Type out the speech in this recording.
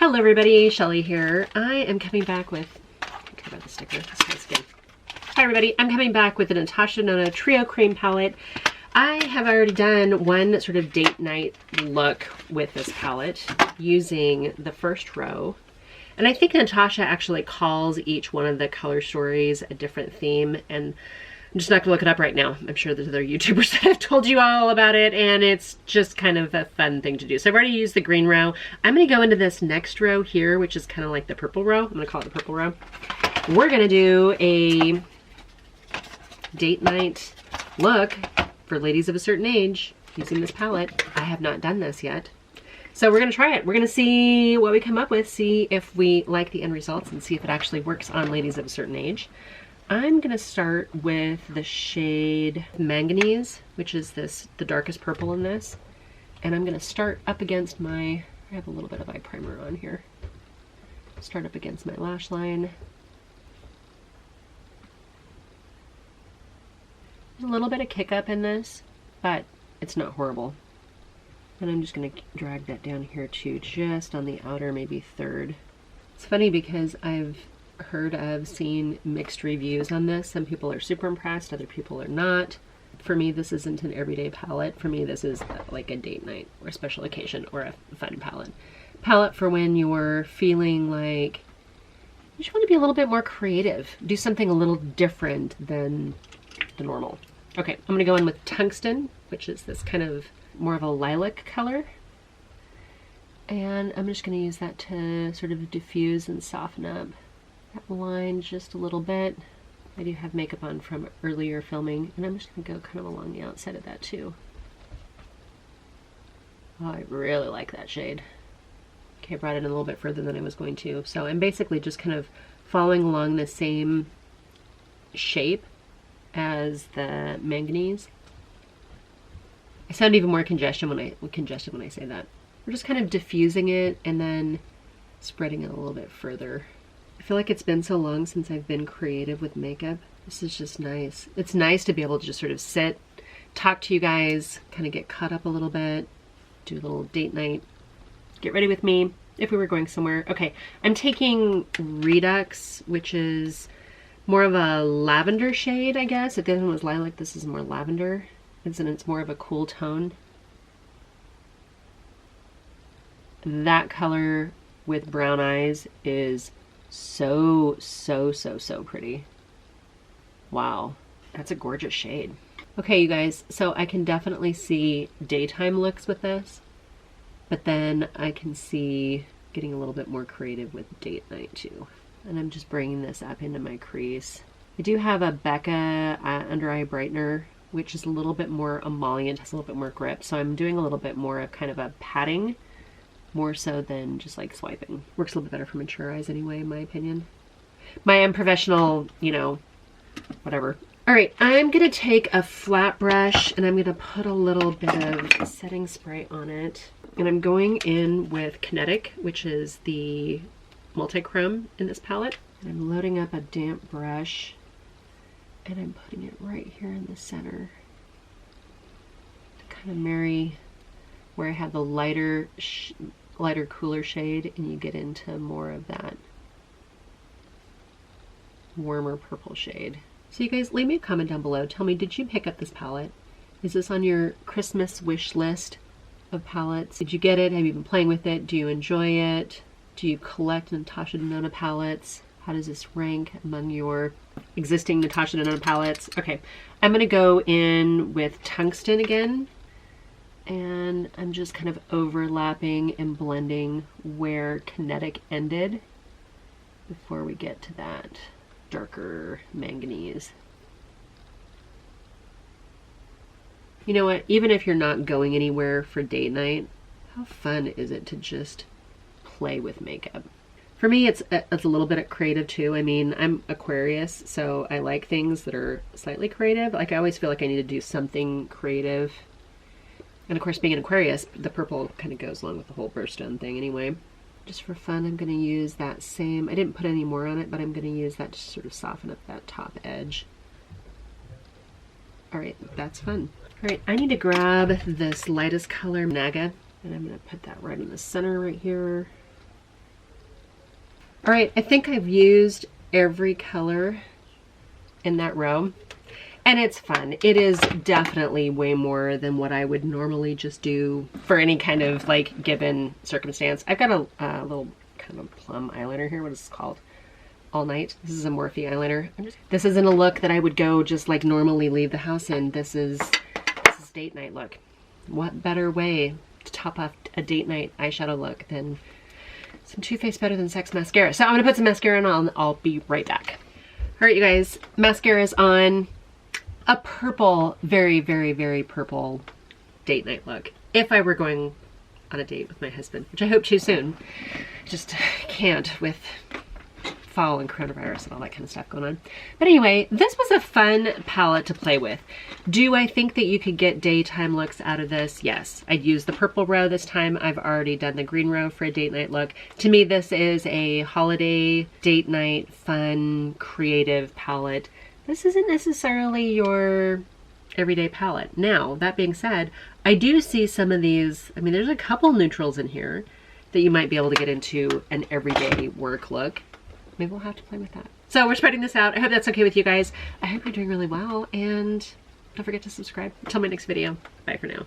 Hello everybody, Shelly here. I am coming back with, care about the sticker, this one's good. Hi everybody, I'm coming back with the Natasha Denona Trio Cream Palette. I have already done one sort of date night look with this palette using the first row. And I think Natasha actually calls each one of the color stories a different theme, and I'm just not gonna look it up right now. I'm sure there's other YouTubers that have told you all about it, and it's just kind of a fun thing to do. So I've already used the green row. I'm gonna go into this next row here, which is kind of like the purple row. I'm gonna call it the purple row. We're gonna do a date night look for ladies of a certain age using this palette. I have not done this yet. So we're gonna try it. We're gonna see what we come up with, see if we like the end results, and see if it actually works on ladies of a certain age. I'm gonna start with the shade Manganese, which is the darkest purple in this. And I'm gonna start up against I have a little bit of eye primer on here. Start up against my lash line. There's a little bit of kick up in this, but it's not horrible. And I'm just gonna drag that down here too, just on the outer, maybe third. It's funny because I've seen mixed reviews on this. Some people are super impressed, other people are not. For me, this isn't an everyday palette. For me, this is like a date night or a special occasion or a fun palette. Palette for when you're feeling like you just want to be a little bit more creative. Do something a little different than the normal. Okay, I'm gonna go in with Tungsten, which is this kind of more of a lilac color. And I'm just gonna use that to sort of diffuse and soften up that line just a little bit. I do have makeup on from earlier filming, and I'm just gonna go kind of along the outside of that too. Oh, I really like that shade. Okay, I brought it in a little bit further than I was going to. So I'm basically just kind of following along the same shape as the Manganese. I sound even more congested when I say that. We're just kind of diffusing it and then spreading it a little bit further. I feel like it's been so long since I've been creative with makeup. This is just nice. It's nice to be able to just sort of sit, talk to you guys, kind of get caught up a little bit, do a little date night, get ready with me if we were going somewhere. Okay, I'm taking Redux, which is more of a lavender shade, I guess. If the other one was lilac, this is more lavender. It's more of a cool tone. That color with brown eyes is so pretty. Wow, that's a gorgeous shade. Okay, you guys, so I can definitely see daytime looks with this, but then I can see getting a little bit more creative with date night too. And I'm just bringing this up into my crease. I do have a Becca under eye brightener, which is a little bit more emollient, has a little bit more grip, so I'm doing a little bit more of kind of a patting, more so than just like swiping. Works a little bit better for mature eyes anyway, in my opinion. My unprofessional, you know, whatever. All right, I'm gonna take a flat brush and I'm gonna put a little bit of setting spray on it. And I'm going in with Kinetic, which is the multi-chrome in this palette. And I'm loading up a damp brush and I'm putting it right here in the center to kind of marry where I have the lighter, cooler shade, and you get into more of that warmer purple shade. So you guys, leave me a comment down below. Tell me, did you pick up this palette? Is this on your Christmas wish list of palettes? Did you get it? Have you been playing with it? Do you enjoy it? Do you collect Natasha Denona palettes? How does this rank among your existing Natasha Denona palettes? Okay, I'm gonna go in with Tungsten again. And I'm just kind of overlapping and blending where Kinetic ended before we get to that darker Manganese. You know what? Even if you're not going anywhere for date night, how fun is it to just play with makeup? For me, it's a little bit creative too. I mean, I'm Aquarius, so I like things that are slightly creative. Like I always feel like I need to do something creative. And of course, being an Aquarius, the purple kind of goes along with the whole birthstone thing anyway. Just for fun, I'm going to use that same, I didn't put any more on it, but I'm going to use that to sort of soften up that top edge. All right, that's fun. All right, I need to grab this lightest color, Naga, and I'm going to put that right in the center right here. All right, I think I've used every color in that row. And it's fun. It is definitely way more than what I would normally just do for any kind of like given circumstance. I've got a little kind of plum eyeliner here. What is this called? All Night. This is a Morphe eyeliner. This isn't a look that I would go just like normally leave the house in. This is date night look. What better way to top off a date night eyeshadow look than some Too Faced Better Than Sex mascara. So I'm gonna put some mascara on. I'll be right back. All right, you guys, mascara is on. A purple, very, very, very purple date night look. If I were going on a date with my husband, which I hope to soon. Just can't with fall and coronavirus and all that kind of stuff going on. But anyway, this was a fun palette to play with. Do I think that you could get daytime looks out of this? Yes. I'd use the purple row this time. I've already done the green row for a date night look. To me, this is a holiday, date night, fun, creative palette. This isn't necessarily your everyday palette. Now, that being said, I do see some of these, I mean, there's a couple neutrals in here that you might be able to get into an everyday work look. Maybe we'll have to play with that. So we're spreading this out. I hope that's okay with you guys. I hope you're doing really well, and don't forget to subscribe. Until my next video, bye for now.